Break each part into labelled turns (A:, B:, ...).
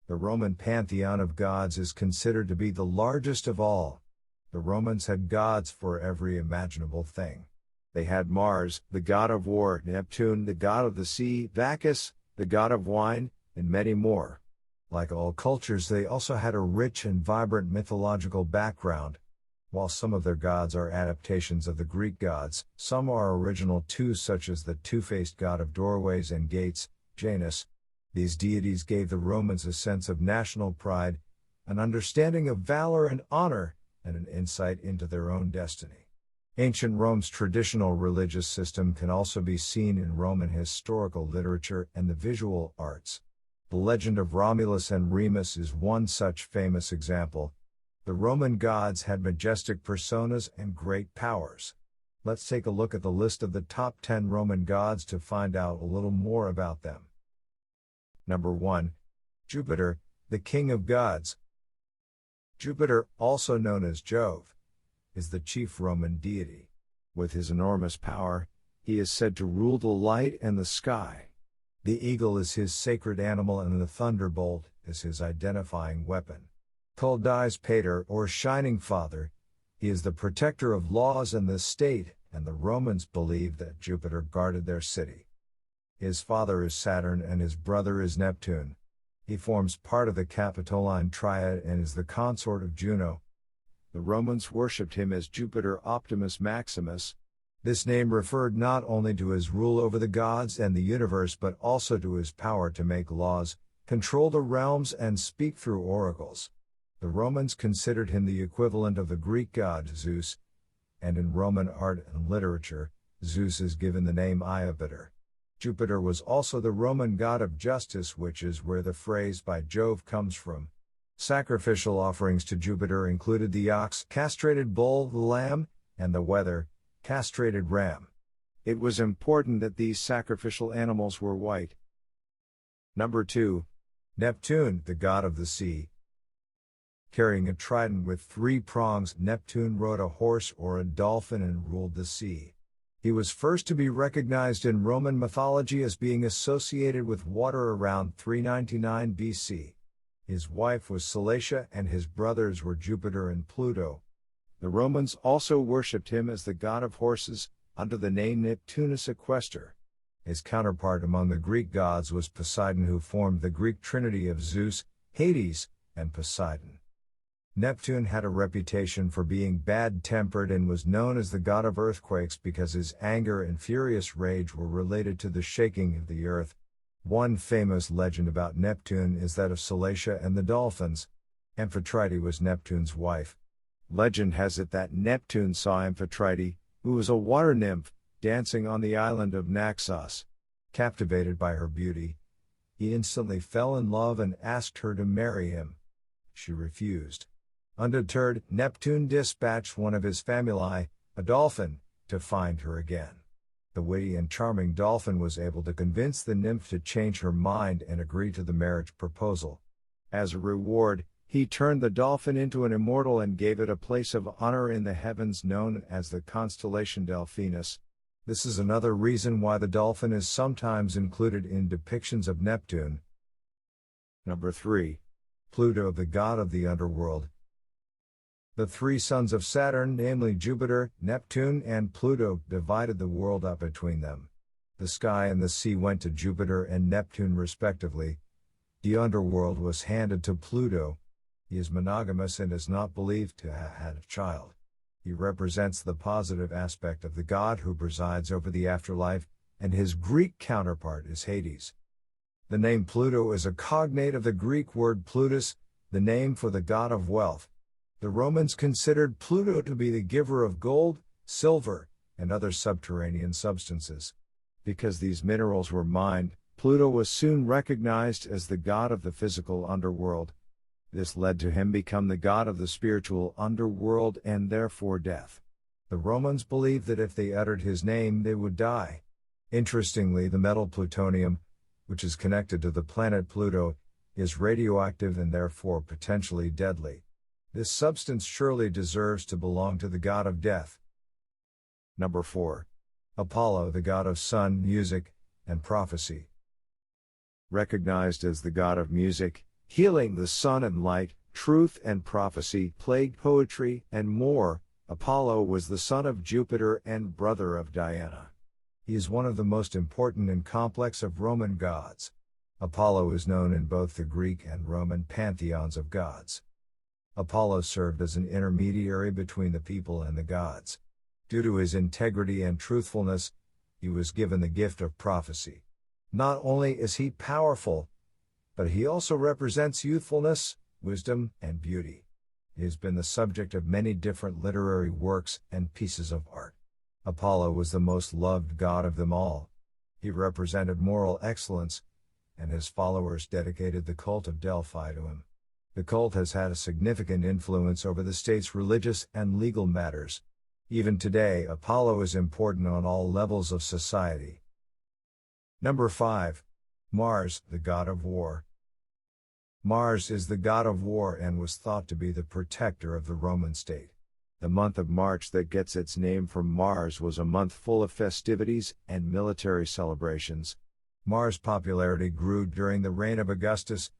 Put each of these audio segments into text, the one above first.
A: The Roman pantheon of gods is considered to be the largest of all. The Romans had gods for every imaginable thing. They had Mars, the god of war, Neptune, the god of the sea, Bacchus, the god of wine, and many more. Like all cultures, they also had a rich and vibrant mythological background. While some of their gods are adaptations of the Greek gods, some are original too, such as the two-faced god of doorways and gates, Janus. These deities gave the Romans a sense of national pride, an understanding of valor and honor, and an insight into their own destiny. Ancient Rome's traditional religious system can also be seen in Roman historical literature and the visual arts. The legend of Romulus and Remus is one such famous example. The Roman gods had majestic personas and great powers. Let's take a look at the list of the top 10 Roman gods to find out a little more about them. Number 1. Jupiter, the king of gods. Jupiter, also known as Jove, is the chief Roman deity. With his enormous power, he is said to rule the light and the sky. The eagle is his sacred animal and the thunderbolt is his identifying weapon. Called Dies Pater or Shining Father, he is the protector of laws and the state, and the Romans believed that Jupiter guarded their city. His father is Saturn and his brother is Neptune. He forms part of the Capitoline Triad and is the consort of Juno. The Romans worshipped him as Jupiter Optimus Maximus. This name referred not only to his rule over the gods and the universe but also to his power to make laws, control the realms and speak through oracles. The Romans considered him the equivalent of the Greek god Zeus, and in Roman art and literature, Zeus is given the name Iopater. Jupiter was also the Roman god of justice, which is where the phrase by Jove comes from. Sacrificial offerings to Jupiter included the ox, castrated bull, the lamb, and the wether, castrated ram. It was important that these sacrificial animals were white. Number 2. Neptune, the god of the sea. Carrying a trident with 3 prongs, Neptune rode a horse or a dolphin and ruled the sea. He was first to be recognized in Roman mythology as being associated with water around 399 BC. His wife was Cilicia and his brothers were Jupiter and Pluto. The Romans also worshipped him as the god of horses, under the name Neptunus Equester. His counterpart among the Greek gods was Poseidon, who formed the Greek trinity of Zeus, Hades, and Poseidon. Neptune had a reputation for being bad-tempered and was known as the god of earthquakes because his anger and furious rage were related to the shaking of the earth. One famous legend about Neptune is that of Cilicia and the dolphins. Amphitrite was Neptune's wife. Legend has it that Neptune saw Amphitrite, who was a water nymph, dancing on the island of Naxos. Captivated by her beauty, he instantly fell in love and asked her to marry him. She refused. Undeterred, Neptune dispatched one of his famulae, a dolphin, to find her again. The witty and charming dolphin was able to convince the nymph to change her mind and agree to the marriage proposal. As a reward, he turned the dolphin into an immortal and gave it a place of honor in the heavens known as the constellation Delphinus. This is another reason why the dolphin is sometimes included in depictions of Neptune. Number 3. Pluto, the god of the underworld. The 3 sons of Saturn, namely Jupiter, Neptune, and Pluto, divided the world up between them. The sky and the sea went to Jupiter and Neptune respectively. The underworld was handed to Pluto. He is monogamous and is not believed to have had a child. He represents the positive aspect of the god who presides over the afterlife, and his Greek counterpart is Hades. The name Pluto is a cognate of the Greek word Plutus, the name for the god of wealth. The Romans considered Pluto to be the giver of gold, silver, and other subterranean substances. Because these minerals were mined, Pluto was soon recognized as the god of the physical underworld. This led to him become the god of the spiritual underworld and therefore death. The Romans believed that if they uttered his name they would die. Interestingly, the metal plutonium, which is connected to the planet Pluto, is radioactive and therefore potentially deadly. This substance surely deserves to belong to the god of death. Number 4. Apollo, the god of sun, music, and prophecy. Recognized as the god of music, healing, the sun and light, truth and prophecy, plague, poetry, and more. Apollo was the son of Jupiter and brother of Diana. He is one of the most important and complex of Roman gods. Apollo is known in both the Greek and Roman pantheons of gods. Apollo served as an intermediary between the people and the gods. Due to his integrity and truthfulness, he was given the gift of prophecy. Not only is he powerful, but he also represents youthfulness, wisdom, and beauty. He has been the subject of many different literary works and pieces of art. Apollo was the most loved god of them all. He represented moral excellence, and his followers dedicated the cult of Delphi to him. The cult has had a significant influence over the state's religious and legal matters. Even today, Apollo is important on all levels of society. Number 5. Mars, the god of war. Mars is the god of war and was thought to be the protector of the Roman state. The month of March that gets its name from Mars was a month full of festivities and military celebrations. Mars' popularity grew during the reign of Augustus,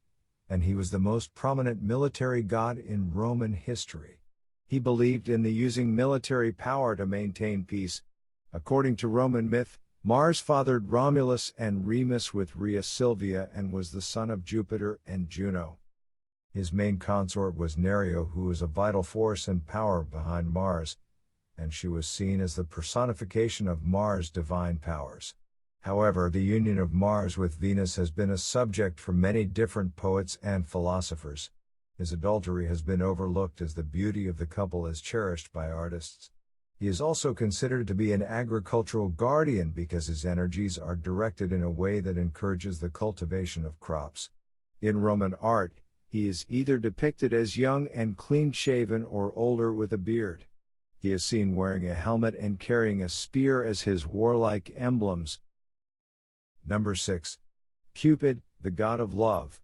A: and he was the most prominent military god in Roman history. He believed in the using military power to maintain peace. According to Roman myth, Mars fathered Romulus and Remus with Rhea Silvia and was the son of Jupiter and Juno. His main consort was Nerio, who was a vital force and power behind Mars, and she was seen as the personification of Mars' divine powers. However, the union of Mars with Venus has been a subject for many different poets and philosophers. His adultery has been overlooked as the beauty of the couple is cherished by artists. He is also considered to be an agricultural guardian because his energies are directed in a way that encourages the cultivation of crops. In Roman art, he is either depicted as young and clean-shaven or older with a beard. He is seen wearing a helmet and carrying a spear as his warlike emblems. Number 6. Cupid, the god of love.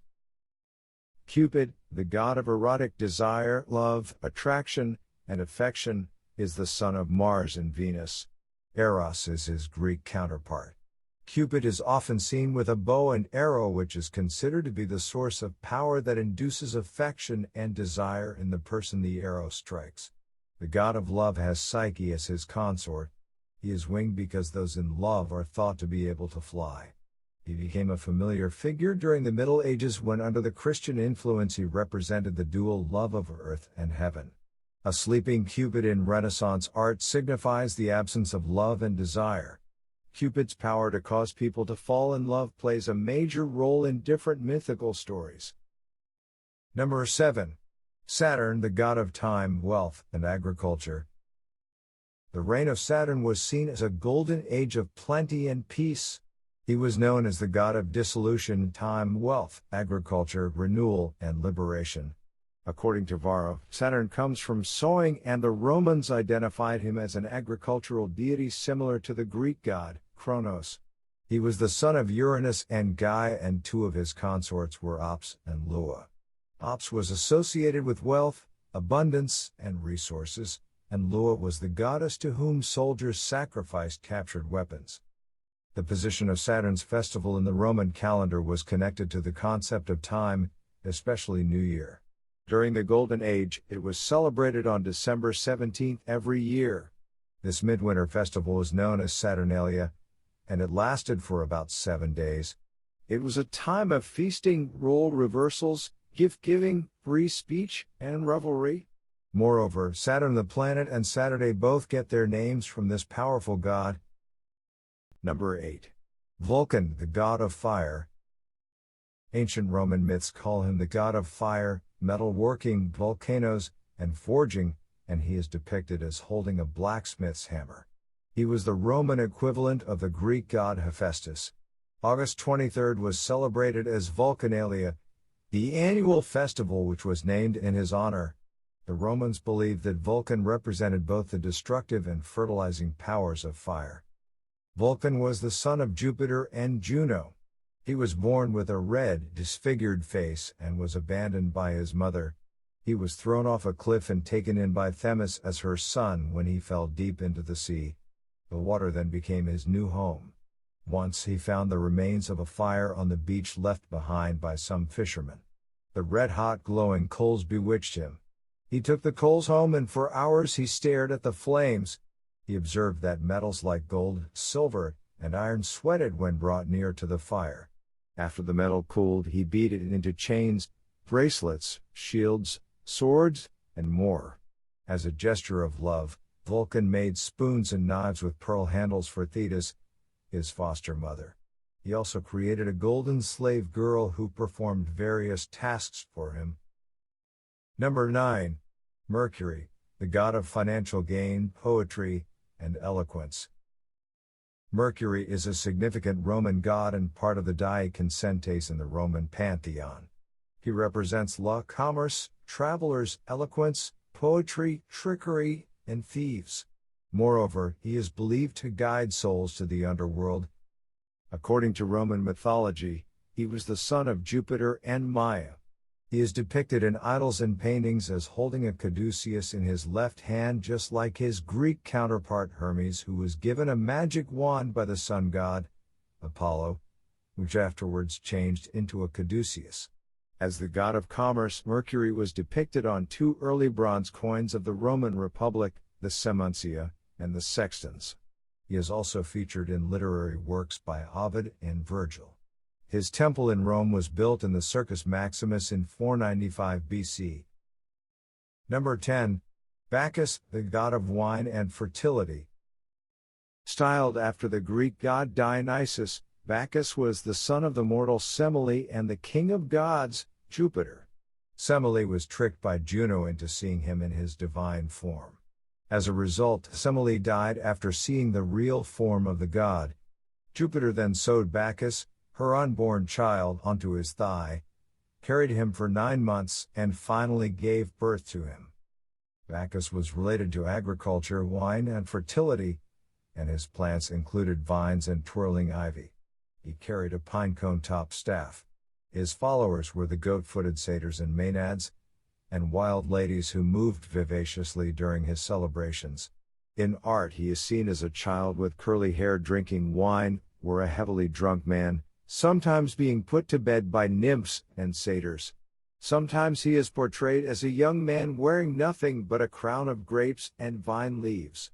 A: Cupid, the god of erotic desire, love, attraction, and affection, is the son of Mars and Venus. Eros is his Greek counterpart. Cupid is often seen with a bow and arrow, which is considered to be the source of power that induces affection and desire in the person the arrow strikes. The god of love has Psyche as his consort. He is winged because those in love are thought to be able to fly. He became a familiar figure during the Middle Ages when, under the Christian influence, he represented the dual love of earth and heaven. A sleeping Cupid in Renaissance art signifies the absence of love and desire. Cupid's power to cause people to fall in love plays a major role in different mythical stories. Number 7. Saturn, the god of time, wealth, and agriculture. The reign of Saturn was seen as a golden age of plenty and peace. He was known as the god of dissolution, time, wealth, agriculture, renewal, and liberation. According to Varro, Saturn comes from sowing, and the Romans identified him as an agricultural deity similar to the Greek god, Kronos. He was the son of Uranus and Gaia, and two of his consorts were Ops and Lua. Ops was associated with wealth, abundance, and resources, and Lua was the goddess to whom soldiers sacrificed captured weapons. The position of Saturn's festival in the Roman calendar was connected to the concept of time, especially New Year. During the Golden Age, it was celebrated on December 17th every year. This midwinter festival is known as Saturnalia, and it lasted for about 7 days. It was a time of feasting, role reversals, gift-giving, free speech, and revelry. Moreover, Saturn the planet and Saturday both get their names from this powerful god. Number 8. Vulcan, the god of fire. Ancient Roman myths call him the god of fire, metalworking, volcanoes, and forging, and he is depicted as holding a blacksmith's hammer. He was the Roman equivalent of the Greek god Hephaestus. August 23rd was celebrated as Vulcanalia, the annual festival which was named in his honor. The Romans believed that Vulcan represented both the destructive and fertilizing powers of fire. Vulcan was the son of Jupiter and Juno. He was born with a red, disfigured face and was abandoned by his mother. He was thrown off a cliff and taken in by Themis as her son when he fell deep into the sea. The water then became his new home. Once he found the remains of a fire on the beach left behind by some fishermen. The red-hot glowing coals bewitched him. He took the coals home and for hours he stared at the flames. He observed that metals like gold, silver, and iron sweated when brought near to the fire. After the metal cooled, he beat it into chains, bracelets, shields, swords, and more. As a gesture of love, Vulcan made spoons and knives with pearl handles for Thetis, his foster mother. He also created a golden slave girl who performed various tasks for him. Number 9. Mercury, the god of financial gain, poetry, and eloquence. Mercury is a significant Roman god and part of the deities in the Roman pantheon. He represents luck, commerce, travelers, eloquence, poetry, trickery, and thieves. Moreover, he is believed to guide souls to the underworld. According to Roman mythology, he was the son of Jupiter and Maia. He is depicted in idols and paintings as holding a caduceus in his left hand, just like his Greek counterpart Hermes, who was given a magic wand by the sun god, Apollo, which afterwards changed into a caduceus. As the god of commerce, Mercury was depicted on 2 early bronze coins of the Roman Republic, the Semuncia and the Sextans. He is also featured in literary works by Ovid and Virgil. His temple in Rome was built in the Circus Maximus in 495 BC. Number 10. Bacchus, the god of wine and fertility. Styled after the Greek god Dionysus, Bacchus was the son of the mortal Semele and the king of gods, Jupiter. Semele was tricked by Juno into seeing him in his divine form. As a result, Semele died after seeing the real form of the god. Jupiter then sewed Bacchus, her unborn child, onto his thigh, carried him for 9 months, and finally gave birth to him. Bacchus was related to agriculture, wine, and fertility, and his plants included vines and twirling ivy. He carried a pine-cone-topped staff. His followers were the goat-footed satyrs and maenads, and wild ladies who moved vivaciously during his celebrations. In art he is seen as a child with curly hair drinking wine, or a heavily drunk man, sometimes being put to bed by nymphs and satyrs. Sometimes he is portrayed as a young man wearing nothing but a crown of grapes and vine leaves.